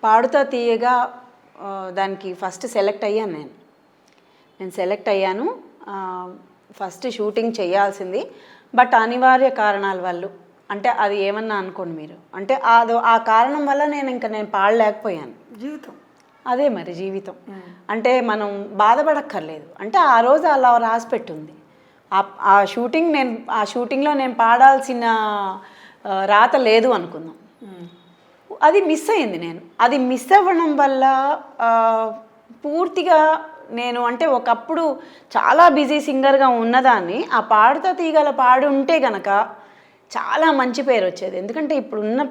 పాడుతా తీయగా దానికి first select అయ్యాను నేను సెలెక్ట్ అయ్యాను. ఫస్ట్ షూటింగ్ చేయాల్సింది, బట్ అనివార్య కారణాల వల్ల, అంటే అది ఏమన్నా అనుకోండి మీరు, అంటే ఆ కారణం వల్ల నేను పాడలేకపోయాను. జీవితం అదే మరి జీవితం అంటే మనం బాధపడక్కర్లేదు. అంటే ఆ రోజు అలా రాసి పెట్టుంది. ఆ షూటింగ్లో నేను పాడాల్సిన రాత లేదు అనుకుందాం, అది మిస్ అయింది. అది మిస్ అవ్వడం వల్ల పూర్తిగా నేను అంటే ఒకప్పుడు చాలా బిజీ సింగర్గా ఉన్నదాన్ని ఆ పాడుతా తీగల పాడి ఉంటే గనక చాలా మంచి పేరు వచ్చేది. ఎందుకంటే ఇప్పుడున్న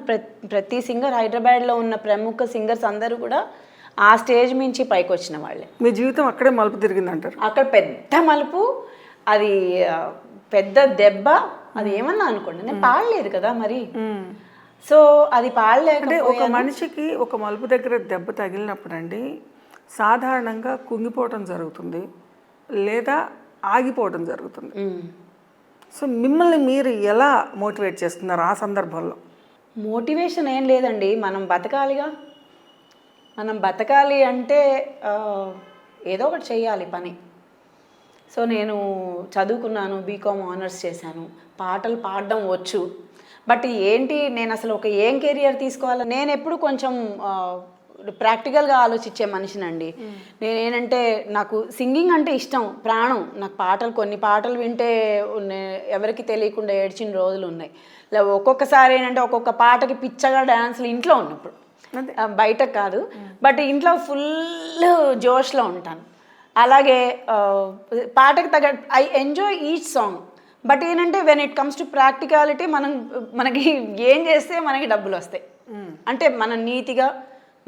ప్రతి సింగర్, హైదరాబాద్లో ఉన్న ప్రముఖ సింగర్స్ అందరూ కూడా ఆ స్టేజ్ మించి పైకి వచ్చిన వాళ్ళే. మీ జీవితం అక్కడే మలుపు తిరిగిందంటారు. అక్కడ పెద్ద మలుపు, అది పెద్ద దెబ్బ. అది ఏమన్నా అనుకోండి, నేను పాడలేదు కదా మరి. సో అది పాడలేక ఒక మనిషికి ఒక మలుపు దగ్గర దెబ్బ తగిలినప్పుడు అండి సాధారణంగా కుంగిపోవటం జరుగుతుంది, లేదా ఆగిపోవటం జరుగుతుంది. సో మిమ్మల్ని మీరు ఎలా మోటివేట్ చేస్తున్నారు ఆ సందర్భంలో? మోటివేషన్ ఏం లేదండి, మనం బతకాలిగా. మనం బతకాలి అంటే ఏదో ఒకటి చెయ్యాలి పని. సో నేను చదువుకున్నాను, బీకామ్ ఆనర్స్ చేశాను, పాటలు పాడడం వచ్చు. బట్ ఏంటి, నేను అసలు ఏం కెరియర్ తీసుకోవాలి, నేను ఎప్పుడు కొంచెం ప్రాక్టికల్గా ఆలోచించే మనిషినండి. నేనేంటంటే నాకు సింగింగ్ అంటే ఇష్టం, ప్రాణం. నాకు కొన్ని పాటలు వింటే ఎవరికి తెలియకుండా ఏడ్చిన రోజులు ఉన్నాయి. ఒక్కొక్కసారి ఏంటంటే ఒక్కొక్క పాటకి పిచ్చగా డ్యాన్స్లు ఇంట్లో ఉన్నప్పుడు, బయట కాదు, బట్ ఇంట్లో ఫుల్ జోష్లో ఉంటాను. అలాగే పాటకి I enjoy each song. But ఏంటంటే when it comes to practicality, మనకి ఏం చేస్తే మనకి డబ్బులు వస్తాయి అంటే మనం నీతిగా,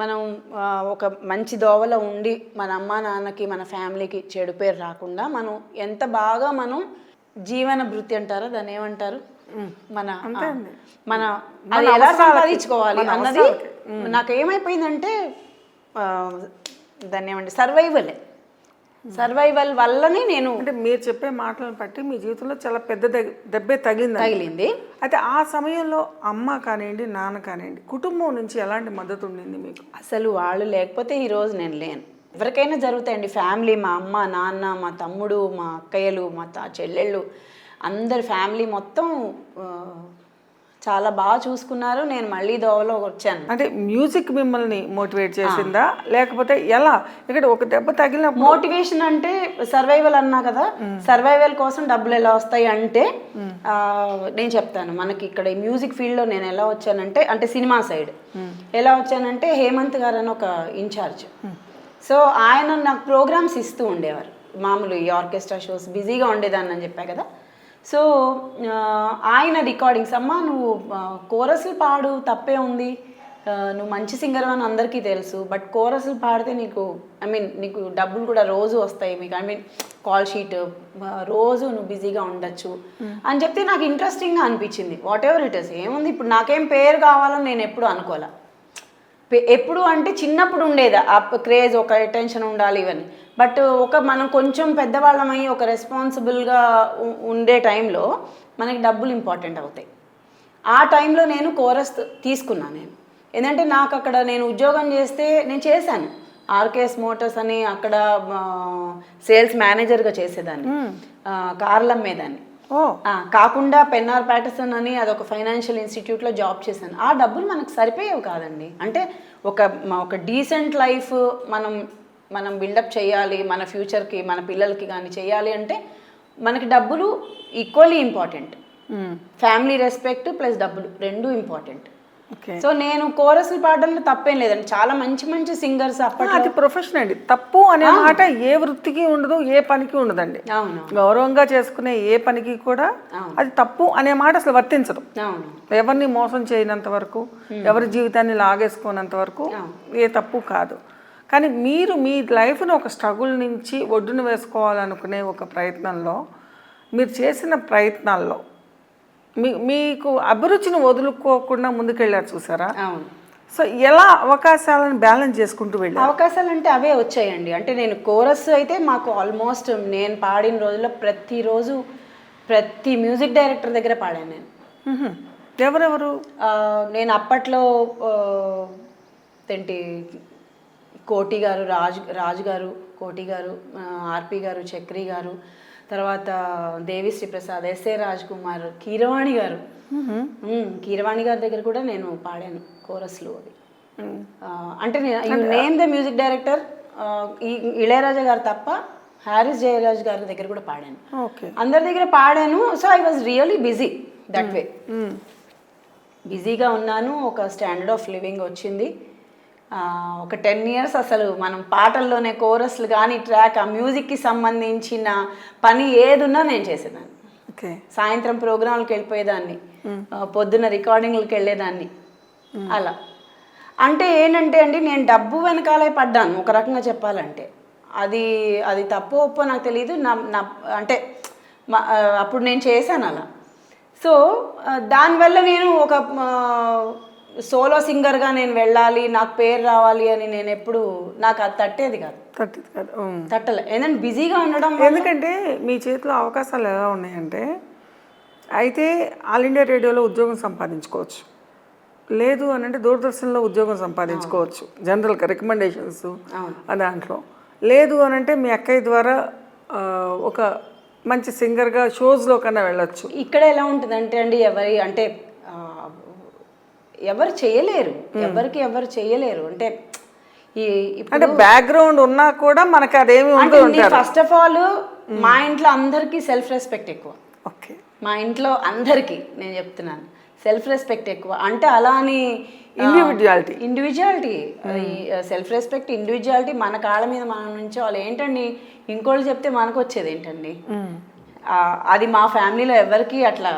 మనం ఒక మంచి దోవలో ఉండి మన అమ్మ నాన్నకి మన ఫ్యామిలీకి చెడు పేరు రాకుండా మనం ఎంత బాగా మనం జీవన భృతి అంటారో దాన్ని ఏమంటారు, మన అది ఎలా సంపాదించుకోవాలి అన్నది నాకు ఏమైపోయిందంటే దాన్ని ఏమంటే సర్వైవల్ వల్లనే నేను, అంటే మీరు చెప్పే మాటలను బట్టి మీ జీవితంలో చాలా పెద్ద దెబ్బే తగిలింది. అయితే ఆ సమయంలో అమ్మ కానివ్వండి, నాన్న కానివ్వండి, కుటుంబం నుంచి ఎలాంటి మద్దతు ఉండింది మీకు? అసలు వాళ్ళు లేకపోతే ఈరోజు నేను లేను. ఎవరికైనా జరుగుతాయండి, ఫ్యామిలీ, మా అమ్మ నాన్న, మా తమ్ముడు, మా అక్కయ్యలు, మా చెల్లెళ్ళు, అందరి ఫ్యామిలీ మొత్తం చాలా బాగా చూసుకున్నారు. నేను మళ్ళీ దోవలో వచ్చాను. అంటే మ్యూజిక్ మిమ్మల్ని మోటివేట్ చేసిందా, లేకపోతే ఎలా? ఇక్కడ ఒక దెబ్బ తగిలిన మోటివేషన్ అంటే సర్వైవల్ అన్నా కదా, సర్వైవల్ కోసం డబ్బులు ఎలా వస్తాయి అంటే నేను చెప్తాను. మనకి ఇక్కడ మ్యూజిక్ ఫీల్డ్లో నేను ఎలా వచ్చానంటే, అంటే సినిమా సైడ్ ఎలా వచ్చానంటే, హేమంత్ గారు అని ఒక ఇన్ఛార్జ్. సో ఆయన నాకు ప్రోగ్రామ్స్ ఇస్తూ ఉండేవారు, మామూలు ఈ ఆర్కెస్ట్రా షోస్, బిజీగా ఉండేదాన్ని అని చెప్పా కదా. సో ఆయన రికార్డింగ్స్, అమ్మ నువ్వు కోరస్లు పాడు, తప్పే ఉంది, నువ్వు మంచి సింగర్ అని అందరికీ తెలుసు, బట్ కోరస్లు పాడితే నీకు డబ్బులు కూడా రోజు వస్తాయి మీకు, కాల్ షీట్ రోజు నువ్వు బిజీగా ఉండొచ్చు అని చెప్తే నాకు ఇంట్రెస్టింగ్గా అనిపించింది. వాట్ ఎవర్ ఇట్ ఇస్, ఏముంది ఇప్పుడు నాకేం పేరు కావాలని నేను ఎప్పుడు అనుకోలే. ఎప్పుడు అంటే చిన్నప్పుడు ఉండేది ఆ క్రేజ్, ఒక అటెన్షన్ ఉండాలి ఇవన్నీ. బట్ మనం కొంచెం పెద్దవాళ్ళమై ఒక రెస్పాన్సిబుల్గా ఉండే టైంలో మనకి డబ్బులు ఇంపార్టెంట్ అవుతాయి. ఆ టైంలో నేను కోరస్ తీసుకున్నాను. ఎందుకంటే నాకు అక్కడ నేను ఉద్యోగం చేస్తే నేను చేశాను, ఆర్కేఎస్ మోటార్స్ అని, అక్కడ సేల్స్ మేనేజర్గా చేసేదాన్ని, కార్లు అమ్మేదాన్ని. కాకుండా పెన్నార్ ప్యాటర్సన్ అని అదొక ఫైనాన్షియల్ ఇన్స్టిట్యూట్లో జాబ్ చేశాను. ఆ డబ్బులు మనకు సరిపోయేవి కాదండి. అంటే ఒక డీసెంట్ లైఫ్ మనం బిల్డప్ చేయాలి, మన ఫ్యూచర్కి, మన పిల్లలకి కానీ చేయాలి అంటే మనకి డబ్బులు equally important. Family respect plus డబ్బులు రెండూ ఇంపార్టెంట్. సో నేను కోరస్లు పాడడంలో తప్పేం లేదండి, చాలా మంచి మంచి సింగర్స్ అప్పట్లో. అది ప్రొఫెషన్ అండి, తప్పు అనే మాట ఏ వృత్తికి ఉండదు, ఏ పనికి ఉండదండి. అవును, గౌరవంగా చేసుకునే ఏ పనికి కూడా అది తప్పు అనే మాట అసలు వర్తించదు. అవును, ఎవరిని మోసం చేయనంత వరకు, ఎవరి జీవితాన్ని లాగేసుకోనంత వరకు ఏ తప్పు కాదు. కానీ మీరు మీ లైఫ్ను ఒక స్ట్రగుల్ నుంచి ఒడ్డున వేసుకోవాలనుకునే ఒక ప్రయత్నంలో, మీరు చేసిన ప్రయత్నాల్లో మీకు అభిరుచిని వదులుకోకుండా ముందుకెళ్ళారు చూసారా? అవును. సో ఎలా అవకాశాలను బ్యాలెన్స్ చేసుకుంటూ వెళ్ళారు? అవకాశాలు అంటే అవే వచ్చాయండి. అంటే నేను కోరస్ అయితే మాకు ఆల్మోస్ట్ నేను పాడిన రోజుల్లో ప్రతిరోజు ప్రతి మ్యూజిక్ డైరెక్టర్ దగ్గర పాడాను నేను. ఎవరెవరు? నేను అప్పట్లో ఏంటి కోటి గారు, రాజు గారు, కోటి గారు, ఆర్పి గారు, చక్రి గారు, తర్వాత దేవిశ్రీ ప్రసాద్, ఎస్ఏ రాజ్ కుమార్, కీరవాణి గారు. కీరవాణి గారి దగ్గర కూడా నేను పాడాను కోరస్లు అవి. అంటే నేను name the music director Ilaiyaraaja గారు తప్ప హారిస్ జయరాజ్ గారి దగ్గర కూడా పాడాను, అందరి దగ్గర పాడాను. So I was really busy that way, బిజీగా ఉన్నాను. ఒక స్టాండర్డ్ ఆఫ్ లివింగ్ వచ్చింది. ఒక 10 years అసలు మనం పాటల్లోనే కోరస్లు కానీ ట్రాక్, ఆ మ్యూజిక్కి సంబంధించిన పని ఏదున్నా నేను చేసేదాన్ని. సాయంత్రం ప్రోగ్రాంలకు వెళ్ళిపోయేదాన్ని, పొద్దున్న రికార్డింగ్లకు వెళ్ళేదాన్ని. అలా అంటే ఏంటంటే అండి, నేను డబ్బు వెనకాలే పడ్డాను ఒక రకంగా చెప్పాలంటే. అది తప్పో ఒప్పో నాకు తెలియదు. నా అంటే అప్పుడు నేను చేశాను అలా. సో దానివల్ల నేను ఒక సోలో సింగర్గా నేను వెళ్ళాలి, నాకు పేరు రావాలి అని నేను ఎప్పుడు నాకు అది తట్టేది కాదు. తట్టలే, ఏంటంటే బిజీగా ఉండడం. ఎందుకంటే మీ చేతిలో అవకాశాలు ఎలా ఉన్నాయంటే, అయితే ఆల్ ఇండియా రేడియోలో ఉద్యోగం సంపాదించుకోవచ్చు, లేదు అని అంటే దూరదర్శన్లో ఉద్యోగం సంపాదించుకోవచ్చు జనరల్గా రికమెండేషన్స్ దాంట్లో, లేదు అని అంటే మీ అక్కయ్య ద్వారా ఒక మంచి సింగర్గా షోస్లో కన్నా వెళ్ళొచ్చు. ఇక్కడ ఎలా ఉంటుందంటే అండి, ఎవరు చేయలేరు, ఎవరు చేయలేరు. అంటే బ్యాక్గ్రౌండ్ ఉన్నా కూడా మనకి అదేమి ఉండదు. ఫస్ట్ ఆఫ్ ఆల్ మా ఇంట్లో అందరికీ సెల్ఫ్ రెస్పెక్ట్ ఎక్కువ. ఓకే, మా ఇంట్లో అందరికీ నేను చెప్తున్నాను, సెల్ఫ్ రెస్పెక్ట్ ఎక్కువ. అంటే అలా అని ఇండివిజువాలిటీ సెల్ఫ్ రెస్పెక్ట్, ఇండివిజువాలిటీ, మన కాళ్ళ మీద మనం నుంచోవాలి. ఏంటండి ఇంకోళ్ళు చెప్తే మనకు వచ్చేది ఏంటండి? అది మా ఫ్యామిలీలో ఎవరికి అట్లా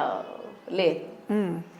లేదు.